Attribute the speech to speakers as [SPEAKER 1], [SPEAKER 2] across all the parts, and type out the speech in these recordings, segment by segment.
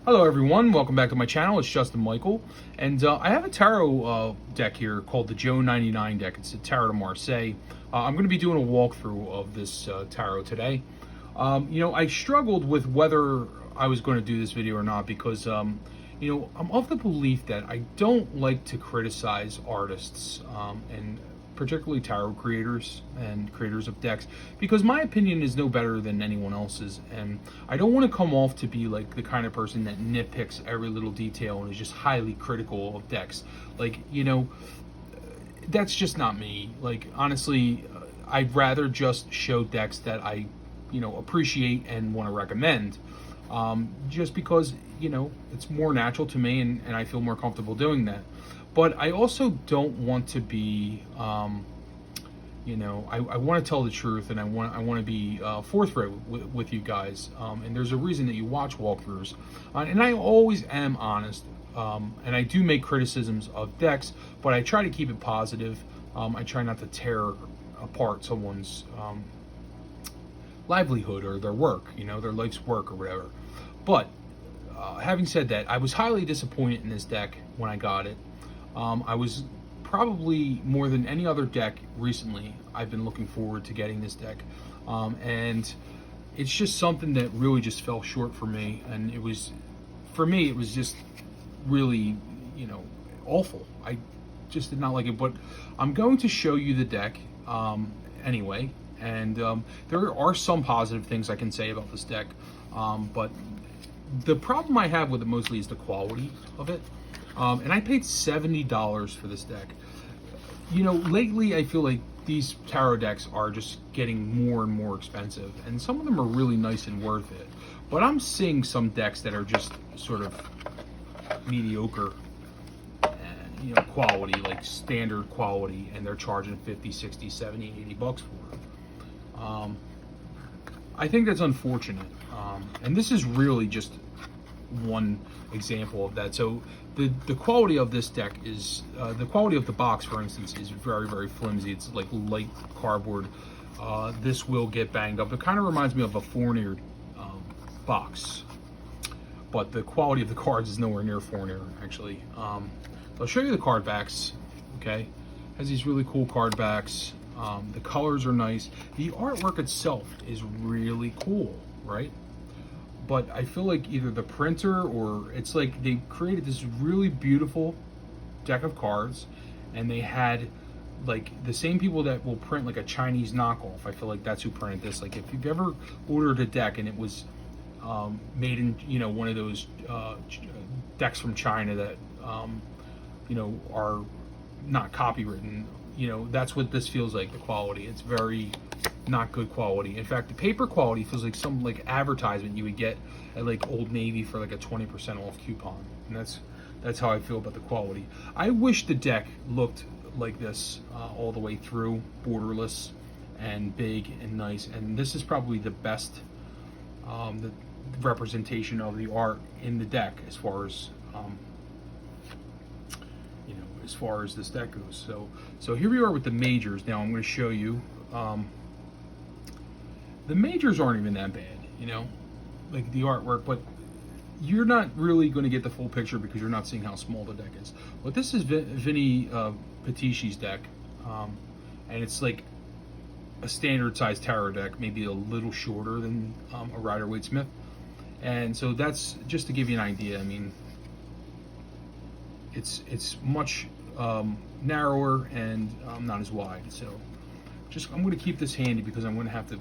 [SPEAKER 1] Hello everyone, welcome back to my channel. It's Justin Michael, and I have a tarot deck here called the JO99 Deck. It's a Tarot de Marseille. I'm going to be doing a walkthrough of this tarot today. I struggled with whether I was going to do this video or not because, I'm of the belief that I don't like to criticize artists, and particularly tarot creators and creators of decks, because my opinion is no better than anyone else's, and I don't want to come off to be like the kind of person that nitpicks every little detail and is just highly critical of decks. That's just not me. Like, honestly, I'd rather just show decks that I appreciate and want to recommend, just because it's more natural to me, and I feel more comfortable doing that. But I also don't want to be, I want to tell the truth, and I want to be forthright with you guys. And there's a reason that you watch walkthroughs, and I always am honest. And I do make criticisms of decks, but I try to keep it positive. I try not to tear apart someone's livelihood or their work, their life's work or whatever. But having said that, I was highly disappointed in this deck when I got it. I was probably more than any other deck recently. I've been looking forward to getting this deck, and it's just something that really just fell short for me. And it was just really, awful. I just did not like it. But I'm going to show you the deck anyway, and there are some positive things I can say about this deck, but the problem I have with it mostly is the quality of it. And I paid $70 for this deck. Lately I feel like these tarot decks are just getting more and more expensive, and some of them are really nice and worth it. But I'm seeing some decks that are just sort of mediocre, quality, like standard quality, and they're charging 50, 60, 70, 80 bucks for it. I think that's unfortunate. And this is really just one example of that. So the quality of this deck is, the quality of the box, for instance, is very, very flimsy. It's like light cardboard. This will get banged up. It kind of reminds me of a Fournier box, but the quality of the cards is nowhere near Fournier, actually. I'll show you the card backs. Okay, has these really cool card backs. The colors are nice. The artwork itself is really cool, right? But I feel like either the printer, or it's like they created this really beautiful deck of cards, and they had like the same people that will print like a Chinese knockoff. I feel like that's who printed this. Like, if you've ever ordered a deck and it was made in one of those decks from China that are not copywritten, that's what this feels like. The quality, it's very not good quality. In fact, the paper quality feels like some like advertisement you would get at like Old Navy for like a 20% off coupon. And that's how I feel about the quality. I wish the deck looked like this all the way through, borderless and big and nice. And this is probably the best the representation of the art in the deck as far as this deck goes. So here we are with the majors. Now I'm going to show you. The majors aren't even that bad, like the artwork, but you're not really going to get the full picture because you're not seeing how small the deck is. But this is Vinny Patisci's deck, and it's like a standard size tarot deck, maybe a little shorter than a Rider-Waite-Smith. And so that's just to give you an idea. I mean, it's much narrower and not as wide. So I'm going to keep this handy because I'm going to have to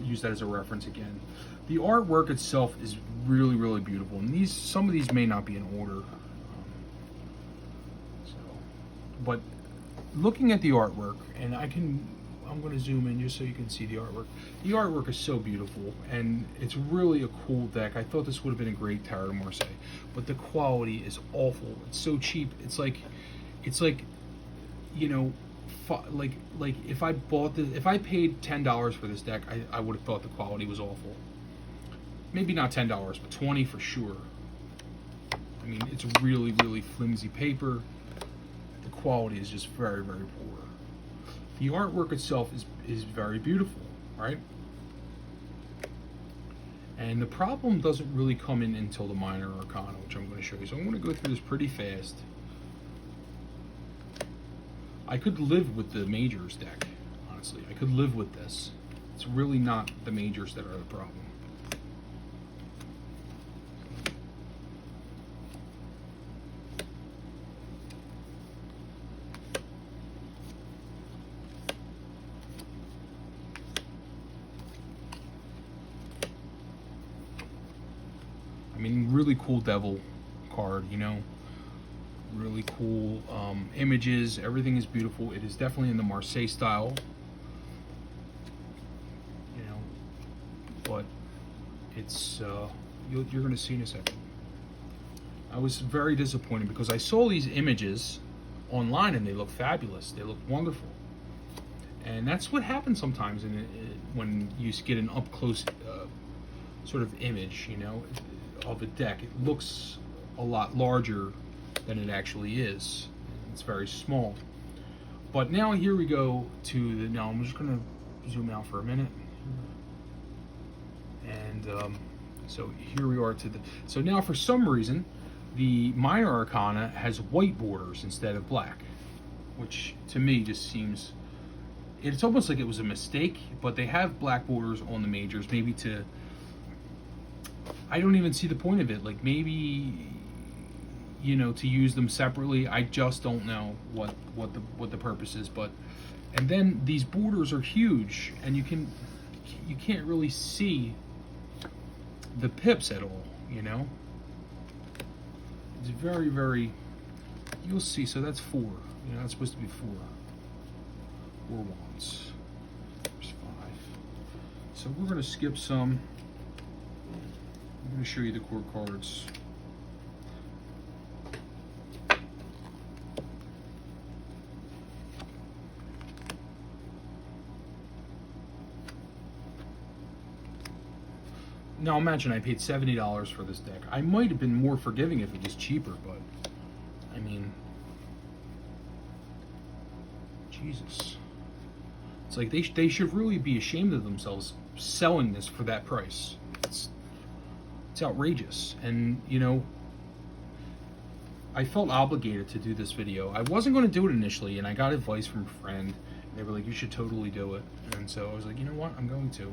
[SPEAKER 1] use that as a reference again. The artwork itself is really, really beautiful, and some of these may not be in order. But looking at the artwork, and I'm going to zoom in just so you can see the artwork. The artwork is so beautiful, and it's really a cool deck. I thought this would have been a great Tarot de Marseille, but the quality is awful. It's so cheap. It's like like if I bought this, if I paid $10 for this deck, I would have thought the quality was awful. Maybe not $10, but $20 for sure. I mean, it's really, really flimsy paper. The quality is just very, very poor. The artwork itself is very beautiful, right? And the problem doesn't really come in until the minor arcana, which I'm going to show you. So I'm going to go through this pretty fast. I could live with the majors deck, honestly. I could live with this. It's really not the majors that are the problem. I mean, really cool devil card, you know. Really cool images. Everything is beautiful. It is definitely in the Marseille style, you know. But it's you're going to see in a second. I was very disappointed because I saw these images online and they look fabulous. They look wonderful, and that's what happens sometimes when you get an up close sort of image, you know, of a deck. It looks a lot larger than it actually is. It's very small. But now here we go to the, now I'm just going to zoom out for a minute. And so here we are to the, so now for some reason, the minor arcana has white borders instead of black, which to me just seems, it's almost like it was a mistake, but they have black borders on the majors, maybe to, I don't even see the point of it. Like maybe, you know, to use them separately. I just don't know what the purpose is. But, and then these borders are huge, and you can't really see the pips at all, you know. It's very, very, you'll see. So that's 4, you know, that's supposed to be 4 wands. There's 5. So we're going to skip some. I'm going to show you the core cards. Now imagine I paid $70 for this deck. I might have been more forgiving if it was cheaper, but I mean, Jesus. It's like they should really be ashamed of themselves selling this for that price. It's outrageous. And you know, I felt obligated to do this video. I wasn't going to do it initially, and I got advice from a friend. They were like, you should totally do it. And so I was like, you know what, I'm going to.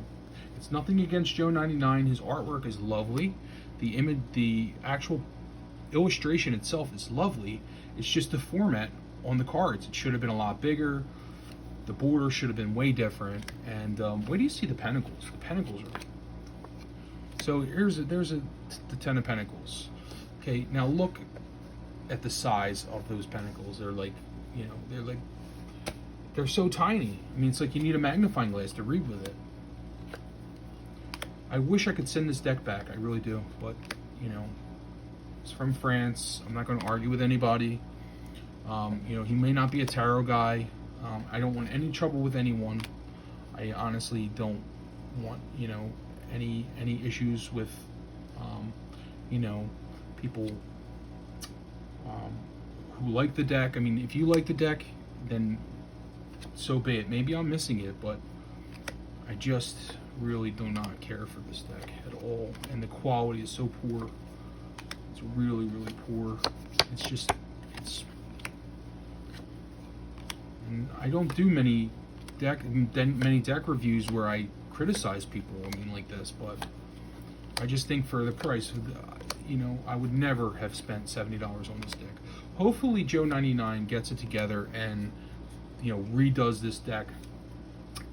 [SPEAKER 1] It's nothing against JO99. His artwork is lovely. The image, the actual illustration itself is lovely. It's just the format on the cards. It should have been a lot bigger. The border should have been way different. And where do you see the pentacles? The pentacles are. So there's the 10 of Pentacles. Okay, now look at the size of those pentacles. They're like, you know, they're so tiny. I mean, it's like you need a magnifying glass to read with it. I wish I could send this deck back. I really do. But, you know, it's from France. I'm not going to argue with anybody. You know, he may not be a tarot guy. I don't want any trouble with anyone. I honestly don't want, you know, any issues with, you know, people who like the deck. I mean, if you like the deck, then so be it. Maybe I'm missing it, but I just really do not care for this deck at all. And the quality is so poor. It's really, really poor. It's just, and I don't do many deck reviews where I criticize people, I mean, like this, but I just think for the price, you know, I would never have spent $70 on this deck. Hopefully JO99 gets it together and, you know, redoes this deck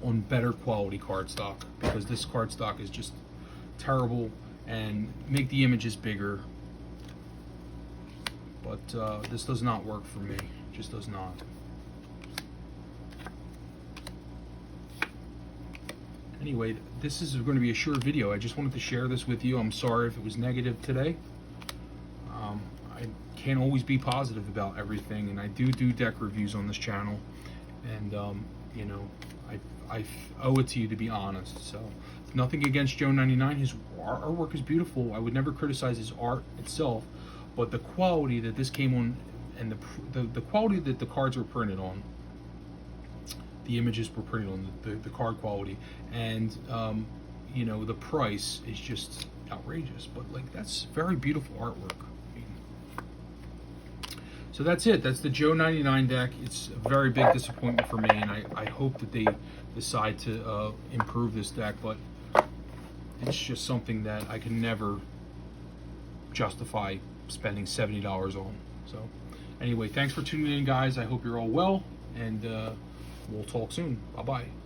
[SPEAKER 1] on better quality cardstock, because this cardstock is just terrible, and make the images bigger. But this does not work for me. It just does not. Anyway, this is going to be a short video. I just wanted to share this with you. I'm sorry if it was negative today. I can't always be positive about everything, and I do deck reviews on this channel, and you know, I owe it to you to be honest. So nothing against JO99. His artwork is beautiful. I would never criticize his art itself, but the quality that this came on, and the quality that the cards were printed on, the images were printed on, the card quality, and you know, the price is just outrageous. But like, that's very beautiful artwork. So that's it. That's the JO99 deck. It's a very big disappointment for me, and I hope that they decide to improve this deck, but it's just something that I can never justify spending $70 on. So anyway, thanks for tuning in, guys. I hope you're all well, and we'll talk soon. Bye-bye.